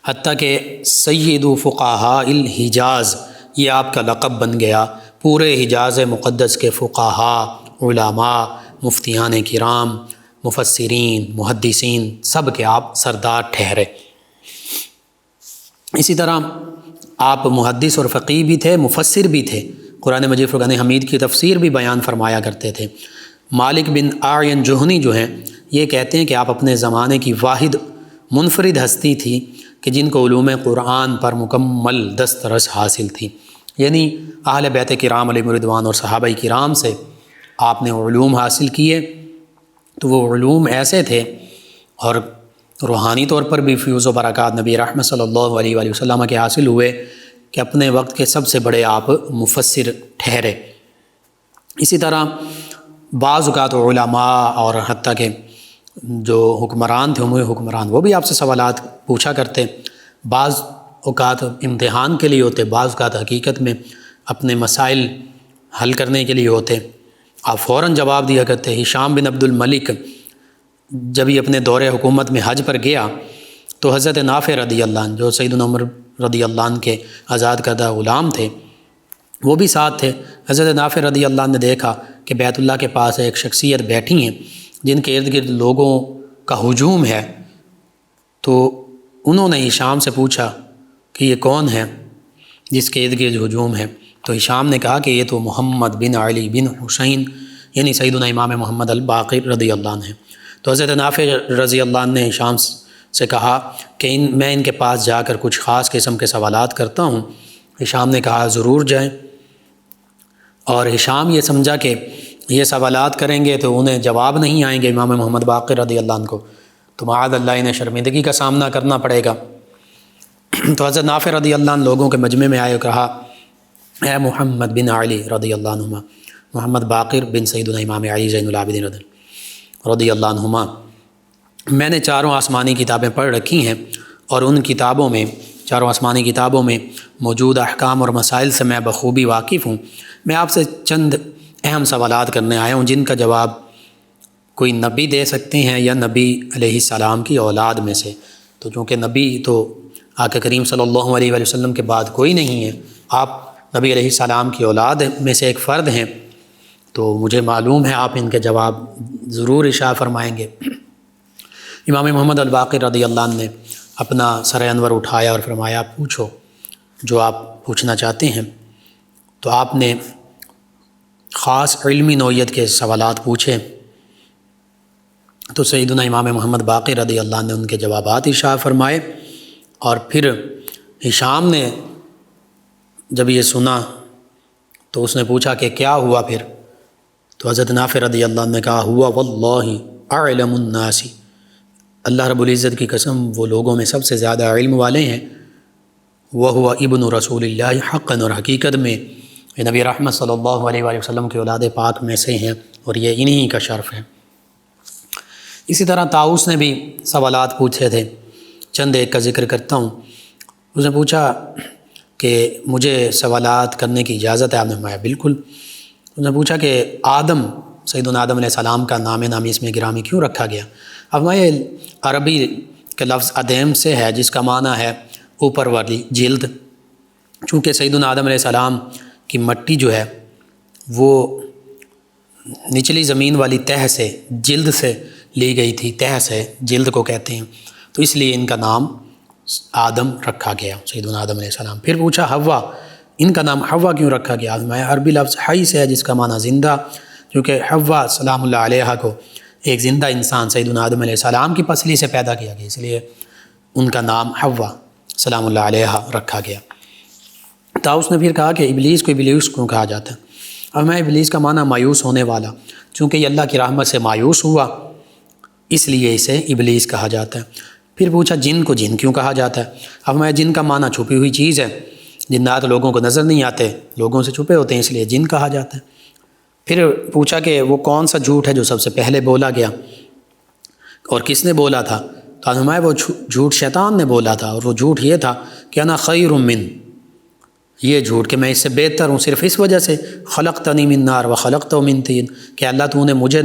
حتیٰ کہ سید فقہاء الحجاز یہ آپ کا لقب بن گیا۔ پورے حجاز مقدس کے فقہاء، علماء، مفتیان کرام، مفسرین، محدثین، سب کے آپ سردار ٹھہرے۔ اسی طرح آپ محدث اور فقیہ بھی تھے، مفسر بھی تھے، قرآن مجید فرقان حمید کی تفسیر بھی بیان فرمایا کرتے تھے۔ مالک بن اعین جہنی جو ہیں یہ کہتے ہیں کہ آپ اپنے زمانے کی واحد منفرد ہستی تھی کہ جن کو علوم قرآن پر مکمل دسترس حاصل تھی، یعنی اہل بیت کرام علیہم رضوان اور صحابہ کرام سے آپ نے علوم حاصل کیے، تو وہ علوم ایسے تھے اور روحانی طور پر بھی فیوز و برکات نبی رحمت صلی اللہ علیہ وآلہ وسلم کے حاصل ہوئے کہ اپنے وقت کے سب سے بڑے آپ مفسر ٹھہرے۔ اسی طرح بعض اوقات علماء اور حتیٰ کہ جو حکمران تھے، عمومی حکمران، وہ بھی آپ سے سوالات پوچھا کرتے، بعض اوقات امتحان کے لیے ہوتے، بعض اوقات حقیقت میں اپنے مسائل حل کرنے کے لیے ہوتے، آپ فوراً جواب دیا کرتے۔ ہشام بن عبد الملک جب یہ اپنے دور حکومت میں حج پر گیا تو حضرت نافع رضی اللہ عنہ جو سیدنا عمر رضی اللہ عنہ کے آزاد کردہ غلام تھے وہ بھی ساتھ تھے۔ حضرت نافع رضی اللہ عنہ نے دیکھا کہ بیت اللہ کے پاس ایک شخصیت بیٹھی ہیں جن کے ارد گرد لوگوں کا ہجوم ہے، تو انہوں نے ہشام سے پوچھا کہ یہ کون ہے جس کے ارد گرد ہجوم ہے؟ تو ہشام نے کہا کہ یہ تو محمد بن علی بن حسین یعنی سیدنا امام محمد الباقر رضی اللہ عنہ ہیں۔ تو حضرت نافع رضی اللہ عنہ نے ہشام سے کہا کہ میں ان کے پاس جا کر کچھ خاص قسم کے سوالات کرتا ہوں۔ ہشام نے کہا ضرور جائیں، اور ہشام یہ سمجھا کہ یہ سوالات کریں گے تو انہیں جواب نہیں آئیں گے امام محمد باقر رضی اللہ عنہ کو، تو معاذ اللہ انہیں شرمندگی کا سامنا کرنا پڑے گا۔ تو حضرت نافع رضی اللہ عنہ لوگوں کے مجمع میں آئے اور کہا اے محمد بن علی رضی اللہ عنہما، محمد باقر بن سیدنا امام علی زین العابدین رضی اللہ عنہما، میں نے چاروں آسمانی کتابیں پڑھ رکھی ہیں اور ان کتابوں میں، چاروں آسمانی کتابوں میں موجود احکام اور مسائل سے میں بخوبی واقف ہوں۔ میں آپ سے چند اہم سوالات کرنے آیا ہوں جن کا جواب کوئی نبی دے سکتے ہیں یا نبی علیہ السلام کی اولاد میں سے، تو چونکہ نبی تو آقا کریم صلی اللہ علیہ وآلہ وسلم کے بعد کوئی نہیں ہے، آپ نبی علیہ السلام کی اولاد میں سے ایک فرد ہیں، تو مجھے معلوم ہے آپ ان کے جواب ضرور ارشاد فرمائیں گے۔ امام محمد الباقر رضی اللہ عنہ نے اپنا سر انور اٹھایا اور فرمایا پوچھو جو آپ پوچھنا چاہتے ہیں۔ تو آپ نے خاص علمی نوعیت کے سوالات پوچھے، تو سیدنا امام محمد باقر رضی اللہ عنہ نے ان کے جوابات ارشاد فرمائے، اور پھر ہشام نے جب یہ سنا تو اس نے پوچھا کہ کیا ہوا پھر؟ تو حضرت نافع رضی اللہ عنہ نے کہا ہوا واللہ اعلم الناس، اللہ رب العزت کی قسم وہ لوگوں میں سب سے زیادہ علم والے ہیں، وہو ابن رسول اللہ حقاً، اور حقیقت میں یہ نبی رحمت صلی اللہ علیہ وآلہ وسلم کے اولاد پاک میں سے ہیں اور یہ انہی کا شرف ہے۔ اسی طرح طاؤس نے بھی سوالات پوچھے تھے، چند ایک کا ذکر کرتا ہوں۔ اس نے پوچھا کہ مجھے سوالات کرنے کی اجازت ہے؟ آپ نے فرمایا بالکل۔ اس نے پوچھا کہ آدم، سیدنا آدم علیہ السلام کا نام نامی اس میں گرامی کیوں رکھا گیا؟ اب میں عربی کے لفظ ادیم سے ہے جس کا معنی ہے اوپر والی جلد، چونکہ سیدنا آدم علیہ السلام کی مٹی جو ہے وہ نچلی زمین والی تہ سے، جلد سے لی گئی تھی، تہ سے جلد کو کہتے ہیں، تو اس لیے ان کا نام آدم رکھا گیا، سیدنا آدم علیہ السلام۔ پھر پوچھا حوا، ان کا نام حوا کیوں رکھا گیا؟ میں عربی لفظ حی سے ہے جس کا معنی زندہ، کیونکہ حوا سلام اللہ علیہ کو ایک زندہ انسان سیدنا آدم علیہ السلام کی پسلی سے پیدا کیا گیا، اس لیے ان کا نام حوا سلام اللہ علیہ رکھا گیا۔ طاؤس نے پھر کہا کہ ابلیس کو ابلیس کیوں کہا جاتا ہے؟ اب میں ابلیس کا معنی مایوس ہونے والا، چونکہ یہ اللہ کی رحمت سے مایوس ہوا اس لیے اسے ابلیس کہا جاتا ہے۔ پھر پوچھا جن کو جن کیوں کہا جاتا ہے؟ اب میں جن کا معنی چھپی ہوئی چیز ہے، جنات لوگوں کو نظر نہیں آتے، لوگوں سے چھپے ہوتے ہیں، اس لیے جن کہا جاتا ہے۔ پھر پوچھا کہ وہ کون سا جھوٹ ہے جو سب سے پہلے بولا گیا اور کس نے بولا تھا؟ تو فرمایا وہ جھوٹ شیطان نے بولا تھا، اور وہ جھوٹ یہ تھا کہ انا خیر من، یہ جھوٹ کہ میں اس سے بہتر ہوں صرف اس وجہ سے، خلقتنی من نار و خلقتہ من طین، کہ اللہ تو نے مجھے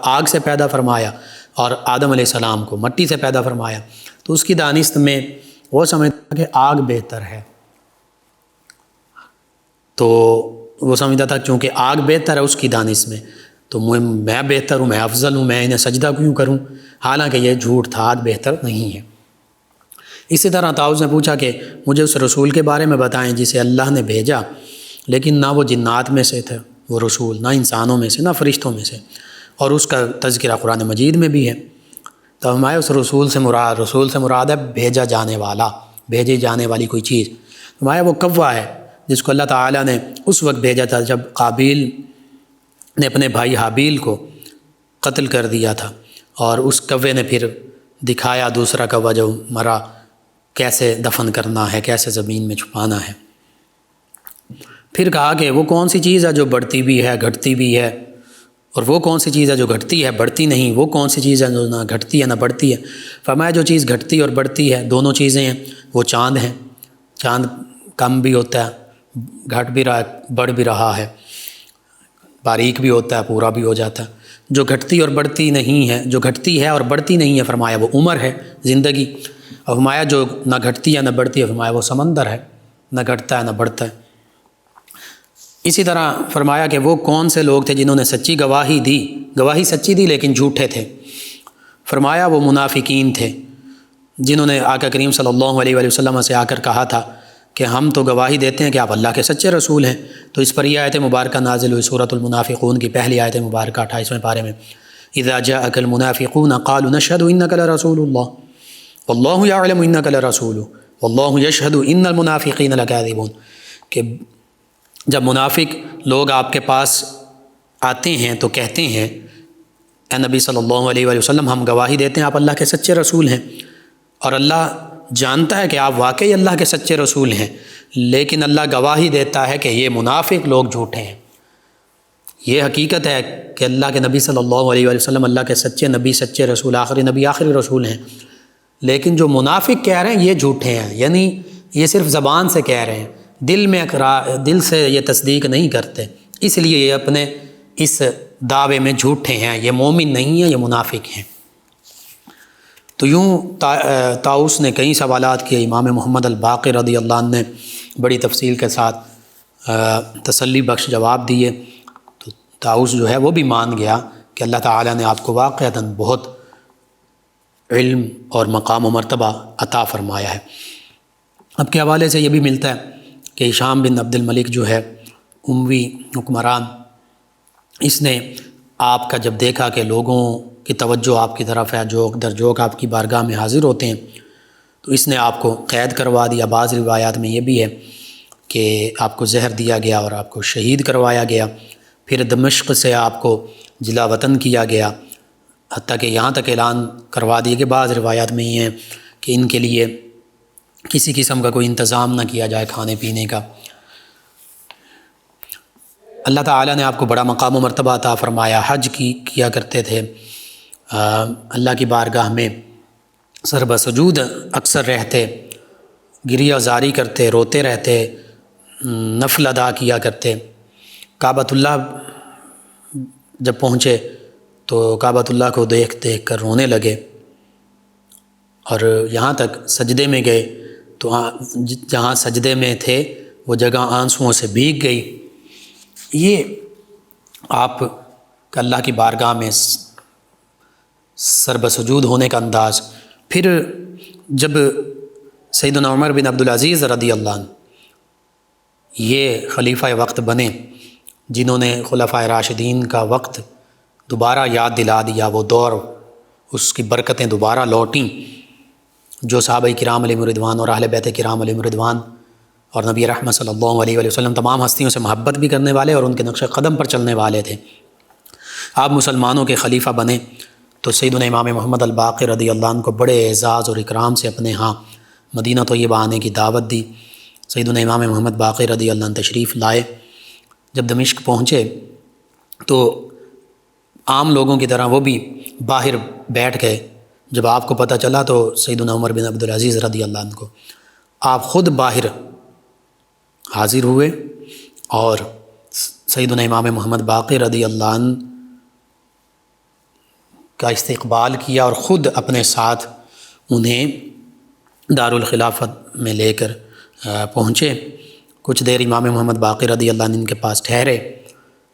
آگ سے پیدا فرمایا اور آدم علیہ السلام کو مٹی سے پیدا فرمایا۔ تو اس کی دانست میں وہ سمجھتا کہ آگ بہتر ہے، تو وہ سمجھتا تھا چونکہ آگ بہتر ہے اس کی دانست میں، تو میں بہتر ہوں، میں افضل ہوں، میں انہیں سجدہ کیوں کروں؟ حالانکہ یہ جھوٹ تھا، آگ بہتر نہیں ہے۔ اسی طرح طاؤس نے پوچھا کہ مجھے اس رسول کے بارے میں بتائیں جسے اللہ نے بھیجا، لیکن نہ وہ جنات میں سے تھے وہ رسول، نہ انسانوں میں سے، نہ فرشتوں میں سے، اور اس کا تذکرہ قرآن مجید میں بھی ہے۔ تو ہمارے اس رسول سے مراد ہے بھیجا جانے والا، بھیجی جانے والی کوئی چیز۔ ہمارا وہ کوا ہے جس کو اللہ تعالیٰ نے اس وقت بھیجا تھا جب قابیل نے اپنے بھائی حابیل کو قتل کر دیا تھا، اور اس کوے نے پھر دکھایا دوسرا کوا جو مرا کیسے دفن کرنا ہے، کیسے زمین میں چھپانا ہے۔ پھر کہا کہ وہ کون سی چیز ہے جو بڑھتی بھی ہے گھٹتی بھی ہے، اور وہ کون سی چیز ہے جو گھٹتی ہے بڑھتی نہیں، وہ کون سی چیز ہے جو نہ گھٹتی ہے نہ بڑھتی ہے؟ فرمایا جو چیز گھٹتی اور بڑھتی ہے دونوں چیزیں ہیں، وہ چاند ہیں۔ چاند کم بھی ہوتا ہے، گھٹ بھی رہا ہے، بڑھ بھی رہا ہے، باریک بھی ہوتا ہے، پورا بھی ہو جاتا ہے۔ جو گھٹتی اور بڑھتی نہیں ہے، جو گھٹتی ہے اور بڑھتی نہیں ہے فرمایا وہ عمر ہے، زندگی۔ اور فرمایا جو نہ گھٹتی ہے نہ بڑھتی ہے فرمایا وہ سمندر ہے، نہ گھٹتا ہے نہ بڑھتا ہے۔ اسی طرح فرمایا کہ وہ کون سے لوگ تھے جنہوں نے سچی گواہی دی، گواہی سچی دی لیکن جھوٹے تھے؟ فرمایا وہ منافقین تھے جنہوں نے آقا کریم صلی اللہ علیہ وآلہ وسلم سے آ کر کہا تھا کہ ہم تو گواہی دیتے ہیں کہ آپ اللہ کے سچے رسول ہیں۔ تو اس پر یہ آیت مبارکہ نازل ہوئی، سورۃ المنافقون کی پہلی آیت مبارکہ 28ویں پارے میں، اذا جاءک المنافقون قالوا نشهد انک لرسول اللہ واللہ یعلم انک لرسولہ واللہ یشہد ان المنافقین لکاذبون، کہ جب منافق لوگ آپ کے پاس آتے ہیں تو کہتے ہیں اے نبی صلی اللہ علیہ وآلہ وسلم ہم گواہی دیتے ہیں آپ اللہ کے سچے رسول ہیں، اور اللہ جانتا ہے کہ آپ واقعی اللہ کے سچے رسول ہیں، لیکن اللہ گواہی دیتا ہے کہ یہ منافق لوگ جھوٹے ہیں۔ یہ حقیقت ہے کہ اللہ کے نبی صلی اللہ علیہ وآلہ وسلم اللہ کے سچے نبی، سچے رسول، آخری نبی، آخری رسول ہیں، لیکن جو منافق کہہ رہے ہیں یہ جھوٹے ہیں، یعنی یہ صرف زبان سے کہہ رہے ہیں، دل سے یہ تصدیق نہیں کرتے، اس لیے یہ اپنے اس دعوے میں جھوٹے ہیں، یہ مومن نہیں ہیں، یہ منافق ہیں۔ تو یوں طاؤس نے کئی سوالات کیے، امام محمد الباقر رضی اللہ عنہ نے بڑی تفصیل کے ساتھ تسلی بخش جواب دیے۔ تو طاؤس جو ہے وہ بھی مان گیا کہ اللہ تعالیٰ نے آپ کو واقعتاً بہت علم اور مقام و مرتبہ عطا فرمایا ہے۔ اب کے حوالے سے یہ بھی ملتا ہے کہ ہشام بن عبد الملک جو ہے اموی حکمران، اس نے آپ کا جب دیکھا کہ لوگوں کی توجہ آپ کی طرف ہے، جوک در جوک آپ کی بارگاہ میں حاضر ہوتے ہیں، تو اس نے آپ کو قید کروا دیا۔ بعض روایات میں یہ بھی ہے کہ آپ کو زہر دیا گیا اور آپ کو شہید کروایا گیا، پھر دمشق سے آپ کو جلا وطن کیا گیا، حتیٰ کہ یہاں تک اعلان کروا دیا کہ بعض روایات میں یہ ہے کہ ان کے لیے کسی قسم کا کوئی انتظام نہ کیا جائے کھانے پینے کا۔ اللہ تعالیٰ نے آپ کو بڑا مقام و مرتبہ عطا فرمایا، حج کیا کرتے تھے، اللہ کی بارگاہ میں سر بسجود اکثر رہتے، گریہ زاری کرتے، روتے رہتے، نفل ادا کیا کرتے۔ کعبۃ اللہ جب پہنچے تو کعبۃ اللہ کو دیکھ دیکھ کر رونے لگے، اور یہاں تک سجدے میں گئے تو جہاں سجدے میں تھے وہ جگہ آنسوؤں سے بھیگ گئی۔ یہ آپ کا اللہ کی بارگاہ میں سر بسجود ہونے کا انداز۔ پھر جب سیدنا عمر بن عبدالعزیز رضی اللہ عنہ یہ خلیفہ وقت بنے، جنہوں نے خلفائے راشدین کا وقت دوبارہ یاد دلا دیا، وہ دور، اس کی برکتیں دوبارہ لوٹیں جو صحابہ کرام علیہم رضوان اور اہل بیت کرام علیہم رضوان اور نبی رحمت صلی اللہ علیہ وآلہ وسلم تمام ہستیوں سے محبت بھی کرنے والے اور ان کے نقش قدم پر چلنے والے تھے۔ آپ مسلمانوں کے خلیفہ بنے تو سیدنا امام محمد الباقر رضی اللہ عنہ کو بڑے اعزاز اور اکرام سے اپنے ہاں مدینہ طیبہ آنے کی دعوت دی۔ سیدنا امام محمد باقر رضی اللہ عنہ تشریف لائے۔ جب دمشق پہنچے تو عام لوگوں کی طرح وہ بھی باہر بیٹھ گئے۔ جب آپ کو پتہ چلا تو سیدنا عمر بن عبدالعزیز رضی اللہ عنہ کو آپ خود باہر حاضر ہوئے اور سیدنا امام محمد باقر رضی اللہ عنہ کا استقبال کیا اور خود اپنے ساتھ انہیں دارالخلافت میں لے کر پہنچے۔ کچھ دیر امام محمد باقر رضی اللہ عنہ کے پاس ٹھہرے۔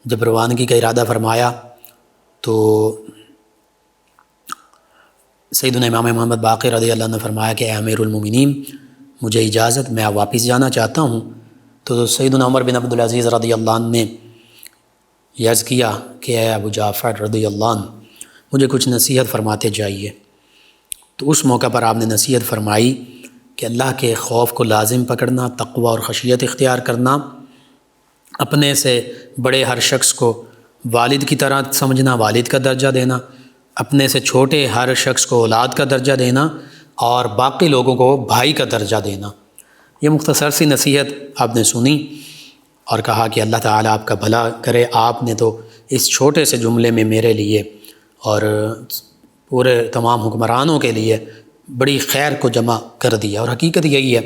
جب روانگی کا ارادہ فرمایا تو سیدنا امام محمد باقر رضی اللہ عنہ نے فرمایا کہ اے امیر المومنین مجھے اجازت، میں واپس جانا چاہتا ہوں۔ تو سیدنا عمر بن عبدالعزیز رضی اللہ عنہ نے عرض کیا کہ اے ابو جعفر رضی اللہ عنہ مجھے کچھ نصیحت فرماتے جائیے۔ تو اس موقع پر آپ نے نصیحت فرمائی کہ اللہ کے خوف کو لازم پکڑنا، تقوی اور خشیت اختیار کرنا، اپنے سے بڑے ہر شخص کو والد کی طرح سمجھنا، والد کا درجہ دینا، اپنے سے چھوٹے ہر شخص کو اولاد کا درجہ دینا اور باقی لوگوں کو بھائی کا درجہ دینا۔ یہ مختصر سی نصیحت آپ نے سنی اور کہا کہ اللہ تعالیٰ آپ کا بھلا کرے، آپ نے تو اس چھوٹے سے جملے میں میرے لیے اور پورے تمام حکمرانوں کے لیے بڑی خیر کو جمع کر دیا۔ اور حقیقت یہی ہے،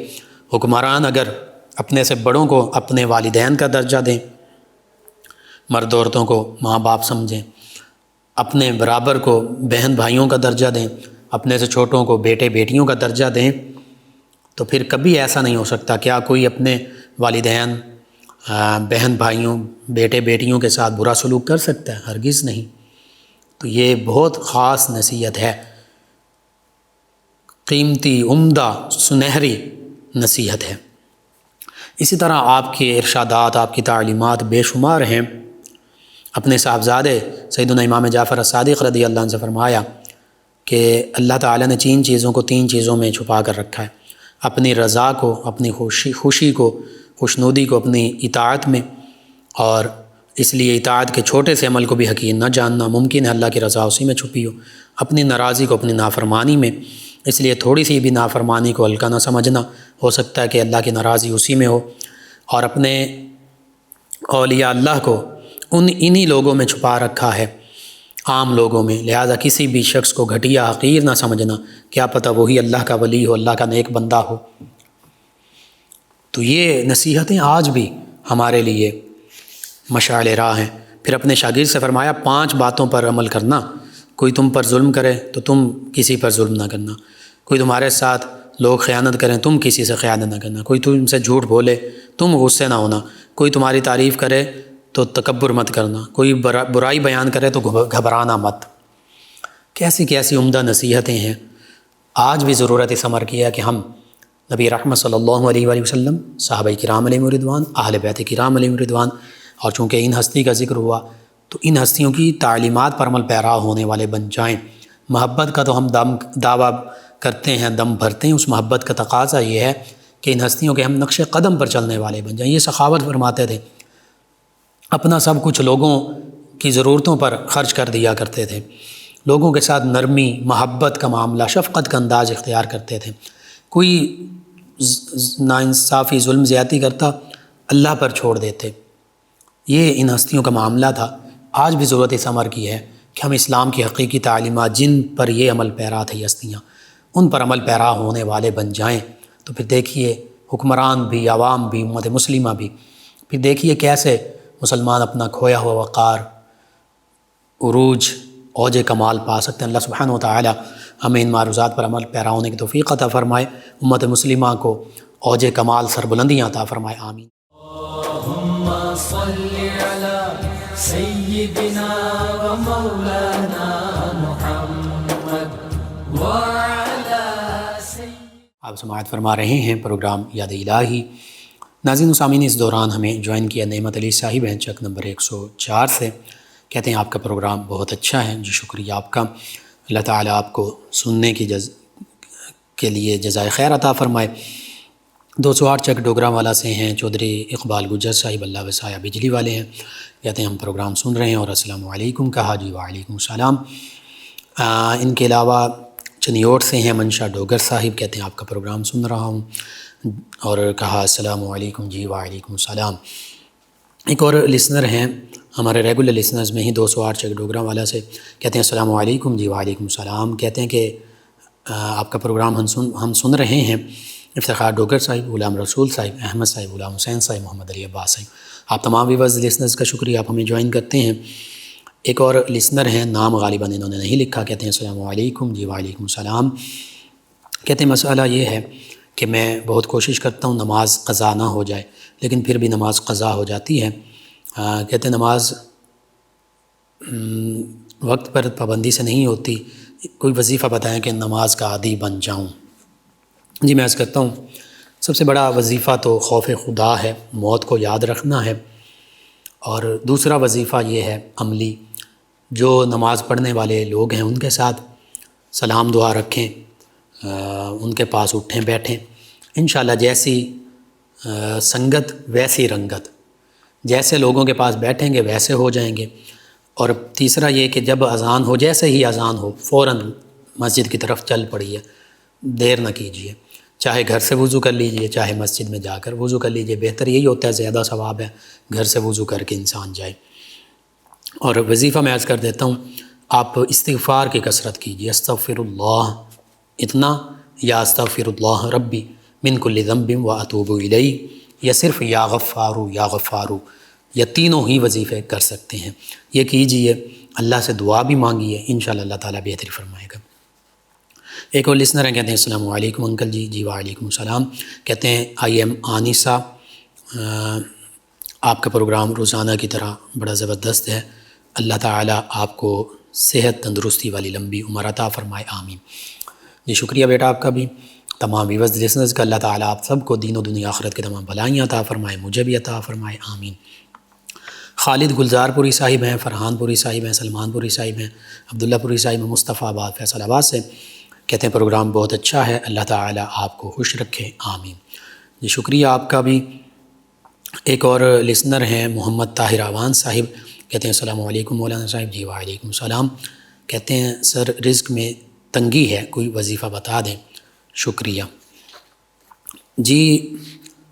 حکمران اگر اپنے سے بڑوں کو اپنے والدین کا درجہ دیں، مرد عورتوں کو ماں باپ سمجھیں، اپنے برابر کو بہن بھائیوں کا درجہ دیں، اپنے سے چھوٹوں کو بیٹے بیٹیوں کا درجہ دیں، تو پھر کبھی ایسا نہیں ہو سکتا کیا کوئی اپنے والدین، بہن بھائیوں، بیٹے بیٹیوں کے ساتھ برا سلوک کر سکتا ہے؟ ہرگز نہیں۔ تو یہ بہت خاص نصیحت ہے، قیمتی، عمدہ، سنہری نصیحت ہے۔ اسی طرح آپ کے ارشادات، آپ کی تعلیمات بے شمار ہیں۔ اپنے صاحبزادے سیدنا امام جعفر الصادق رضی اللہ عنہ سے فرمایا کہ اللہ تعالیٰ نے 3 چیزوں کو 3 چیزوں میں چھپا کر رکھا ہے، اپنی رضا کو، اپنی خوشی کو، خوشنودی کو اپنی اطاعت میں، اور اس لیے اطاعت کے چھوٹے سے عمل کو بھی حقیر نہ جاننا، ممکن ہے اللہ کی رضا اسی میں چھپی ہو، اپنی ناراضی کو اپنی نافرمانی میں، اس لیے تھوڑی سی بھی نافرمانی کو ہلکا نہ سمجھنا، ہو سکتا ہے کہ اللہ کی ناراضی اسی میں ہو، اور اپنے اولیاء اللہ کو انہی لوگوں میں چھپا رکھا ہے، عام لوگوں میں، لہذا کسی بھی شخص کو گھٹیا حقیر نہ سمجھنا، کیا پتہ وہی اللہ کا ولی ہو، اللہ کا نیک بندہ ہو۔ تو یہ نصیحتیں آج بھی ہمارے لیے مشعل راہ ہیں۔ پھر اپنے شاگرد سے فرمایا 5 باتوں پر عمل کرنا، کوئی تم پر ظلم کرے تو تم کسی پر ظلم نہ کرنا، کوئی تمہارے ساتھ لوگ خیانت کریں تم کسی سے خیانت نہ کرنا، کوئی تم سے جھوٹ بولے تم غصے نہ ہونا، کوئی تمہاری تعریف کرے تو تکبر مت کرنا، کوئی برائی بیان کرے تو گھبرانا مت۔ کیسی کیسی عمدہ نصیحتیں ہیں۔ آج بھی ضرورت اس امر کی ہے کہ ہم نبی رحمت صلی اللہ علیہ وآلہ وسلم، صحابہ کرام علیہم رضوان، اہل بیت کرام علیہم رضوان، اور چونکہ ان ہستی کا ذکر ہوا تو ان ہستیوں کی تعلیمات پر عمل پیرا ہونے والے بن جائیں۔ محبت کا تو ہم دعویٰ کرتے ہیں، دم بھرتے ہیں، اس محبت کا تقاضا یہ ہے کہ ان ہستیوں کے ہم نقش قدم پر چلنے والے بن جائیں۔ یہ سخاوت فرماتے تھے، اپنا سب کچھ لوگوں کی ضرورتوں پر خرچ کر دیا کرتے تھے، لوگوں کے ساتھ نرمی، محبت کا معاملہ، شفقت کا انداز اختیار کرتے تھے۔ کوئی ناانصافی، ظلم، زیادتی کرتا اللہ پر چھوڑ دیتے۔ یہ ان ہستیوں کا معاملہ تھا۔ آج بھی ضرورت اس امر کی ہے کہ ہم اسلام کی حقیقی تعلیمات، جن پر یہ عمل پیرا تھے ہستیاں، ان پر عمل پیرا ہونے والے بن جائیں۔ تو پھر دیکھیے حکمران بھی، عوام بھی، امت مسلمہ بھی، پھر دیکھیے کیسے مسلمان اپنا کھویا ہوا وقار، عروج، اوج کمال پا سکتے ہیں۔ اللہ سبحانہ و تعالی ہمیں ان معروضات پر عمل پیرا ہونے کی توفیق عطا فرمائے، امت مسلمہ کو اوج کمال، سربلندیاں عطا فرمائے، آمین۔ اللہم صلی علی سیدنا و مولانا محمد وعلی آپ سماعت فرما رہے ہیں پروگرام یاد الہی۔ ناظرین و سامعین، اس دوران ہمیں جوائن کیا نعمت علی صاحب ہیں، چک نمبر 104 سے، کہتے ہیں آپ کا پروگرام بہت اچھا ہے۔ جی شکریہ آپ کا، اللہ تعالیٰ آپ کو سننے کے لیے جزائے خیر عطا فرمائے۔ 208 چک ڈوگرا والا سے ہیں چودھری اقبال گجر صاحب، اللہ وسایہ بجلی والے ہیں، کہتے ہیں ہم پروگرام سن رہے ہیں اور السلام علیکم کہا جی وعلیکم السلام۔ ان کے علاوہ چنیوٹ سے ہیں منشا ڈوگر صاحب، کہتے ہیں آپ کا پروگرام سن رہا ہوں اور کہا السلام علیکم جی وعلیکم السلام۔ ایک اور لسنر ہیں ہمارے ریگولر لسنرز میں ہی 208 چک ڈوگرا والا سے، کہتے ہیں السلام علیکم جی وعلیکم السلام، کہتے ہیں کہ آپ کا پروگرام ہم سن رہے ہیں۔ افتخار ڈوگر صاحب، غلام رسول صاحب، احمد صاحب، غلام حسین صاحب، محمد علی عباس صاحب، آپ تمام ویورز لسنرز کا شکریہ، آپ ہمیں جوائن کرتے ہیں۔ ایک اور لسنر ہیں، نام غالباً انہوں نے نہیں لکھا، کہتے ہیں السلام علیکم جی وعلیکم السلام، کہتے ہیں مسئلہ یہ ہے کہ میں بہت کوشش کرتا ہوں نماز قضا نہ ہو جائے، لیکن پھر بھی نماز قضا ہو جاتی ہے۔ کہتے ہیں نماز وقت پر پابندی سے نہیں ہوتی، کوئی وظیفہ بتائیں کہ نماز کا عادی بن جاؤں۔ جی میں عرض کرتا ہوں، سب سے بڑا وظیفہ تو خوف خدا ہے، موت کو یاد رکھنا ہے، اور دوسرا وظیفہ یہ ہے عملی، جو نماز پڑھنے والے لوگ ہیں ان کے ساتھ سلام دعا رکھیں، ان کے پاس اٹھیں بیٹھیں، انشاءاللہ جیسی سنگت ویسی رنگت، جیسے لوگوں کے پاس بیٹھیں گے ویسے ہو جائیں گے۔ اور تیسرا یہ کہ جب اذان ہو، جیسے ہی اذان ہو فوراً مسجد کی طرف چل پڑیے، دیر نہ کیجیے، چاہے گھر سے وضو کر لیجئے چاہے مسجد میں جا کر وضو کر لیجئے، بہتر یہی ہوتا ہے، زیادہ ثواب ہے گھر سے وضو کر کے انسان جائے۔ اور وظیفہ میں عرض کر دیتا ہوں، آپ استغفار کی کثرت کیجیے، استغفر اللہ اتنا، یا استغفر اللہ ربی من کل ذنب و اتوب الیہ، یا صرف یا غفارو یا غفارو، یا تینوں ہی وظیفے کر سکتے ہیں، یہ کیجیے، اللہ سے دعا بھی مانگیے، انشاءاللہ اللہ تعالیٰ بہتری فرمائے گا۔ ایک اور لسنر ہیں، کہتے ہیں السلام علیکم انکل جی، جی وعلیکم السلام، کہتے ہیں آئی ایم آنیسا، آپ کا پروگرام روزانہ کی طرح بڑا زبردست ہے، اللہ تعالیٰ آپ کو صحت تندرستی والی لمبی عمر عطا فرمائے، آمین۔ جی شکریہ بیٹا آپ کا بھی، تمام ویورز لسنرز کا، اللہ تعالیٰ آپ سب کو دین و دنیا آخرت کے تمام بھلائیاں عطا فرمائے، مجھے بھی عطا فرمائے، آمین۔ خالد گلزار پوری صاحب ہیں، فرحان پوری صاحب ہیں، سلمان پوری صاحب ہیں، عبداللہ پوری صاحب ہیں، مصطفیٰ آباد فیصل آباد سے، کہتے ہیں پروگرام بہت اچھا ہے، اللہ تعالیٰ آپ کو خوش رکھے، آمین۔ جی شکریہ آپ کا بھی۔ ایک اور لسنر ہیں محمد طاہر آوان صاحب، کہتے ہیں السلام علیکم مولانا صاحب، جی وعلیکم السلام، کہتے ہیں سر رزق میں تنگی ہے، کوئی وظیفہ بتا دیں، شکریہ۔ جی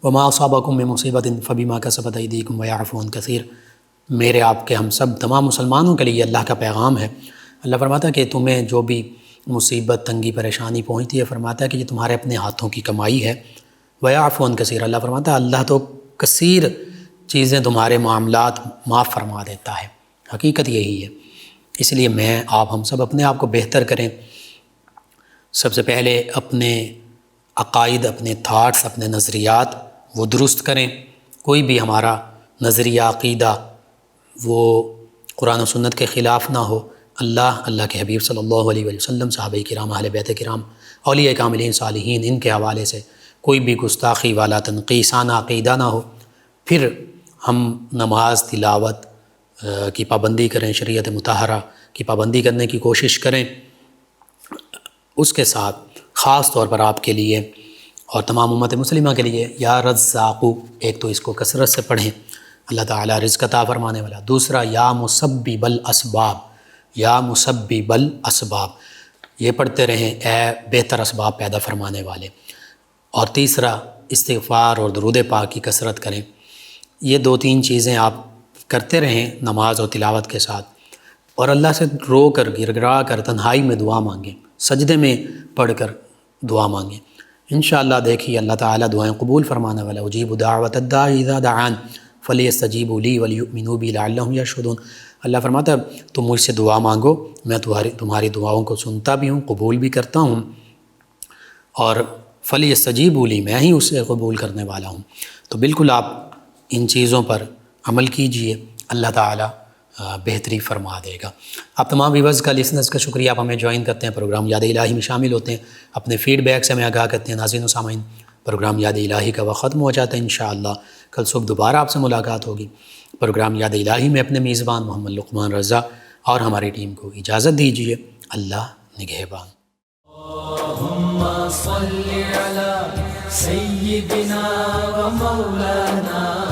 وما اصابکم من مصیبۃ فبما کسبت ایدیکم ویعفو عن کثیر، میرے آپ کے ہم سب تمام مسلمانوں کے لیے اللہ کا پیغام ہے۔ اللہ فرماتا ہے کہ تمہیں جو بھی مصیبت تنگی پریشانی پہنچتی ہے، فرماتا ہے کہ یہ تمہارے اپنے ہاتھوں کی کمائی ہے، ویعفو عن کثیر، اللہ فرماتا ہے اللہ تو کثیر چیزیں تمہارے معاملات معاف فرما دیتا ہے، حقیقت یہی ہے۔ اس لیے میں آپ ہم سب اپنے آپ کو بہتر کریں، سب سے پہلے اپنے عقائد، اپنے تھاٹس، اپنے نظریات وہ درست کریں، کوئی بھی ہمارا نظریہ عقیدہ وہ قرآن و سنت کے خلاف نہ ہو، اللہ کے حبیب صلی اللہ علیہ وسلم، صحابہ کرام، اہل بیت کرام، اولیاء کاملین صالحین، ان کے حوالے سے کوئی بھی گستاخی والا تنقیصانہ عقیدہ نہ ہو، پھر ہم نماز تلاوت کی پابندی کریں، شریعت مطہرہ کی پابندی کرنے کی کوشش کریں، اس کے ساتھ خاص طور پر آپ کے لیے اور تمام امت مسلمہ کے لیے یا رزاقو، ایک تو اس کو کثرت سے پڑھیں، اللہ تعالیٰ رزق عطا فرمانے والا، دوسرا یا مسبب الاسباب، یا مسبب الاسباب، یہ پڑھتے رہیں اے بہتر اسباب پیدا فرمانے والے، اور تیسرا استغفار اور درود پاک کی کثرت کریں۔ یہ دو تین چیزیں آپ کرتے رہیں نماز اور تلاوت کے ساتھ، اور اللہ سے رو کر گر گرا کر تنہائی میں دعا مانگیں، سجدے میں پڑھ کر دعا مانگیں، انشاءاللہ دیکھیے اللہ تعالیٰ دعائیں قبول فرمانے والا، اجیب دعوت الداعی اذا دعان فلیستجیبوا لی ولیؤمنوا بی لعلہم یرشدون، اللہ فرماتا ہے تم مجھ سے دعا مانگو، میں تمہاری دعاؤں کو سنتا بھی ہوں، قبول بھی کرتا ہوں، اور فلیستجیبوا لی، میں ہی اسے قبول کرنے والا ہوں۔ تو بالکل آپ ان چیزوں پر عمل کیجئے، اللہ تعالیٰ بہتری فرما دے گا۔ آپ تمام ویورز کا، لسنرز کا شکریہ، آپ ہمیں جوائن کرتے ہیں، پروگرام یاد الہی میں شامل ہوتے ہیں، اپنے فیڈ بیک سے ہمیں آگاہ کرتے ہیں۔ ناظرین و سامعین، پروگرام یاد الہی کا وقت ختم ہو جاتا ہے، انشاءاللہ کل صبح دوبارہ آپ سے ملاقات ہوگی۔ پروگرام یاد الہی میں اپنے میزبان محمد لقمان رضا اور ہماری ٹیم کو اجازت دیجیے، اللہ نگہبان۔ اللہم صل علی سيدنا ومولانا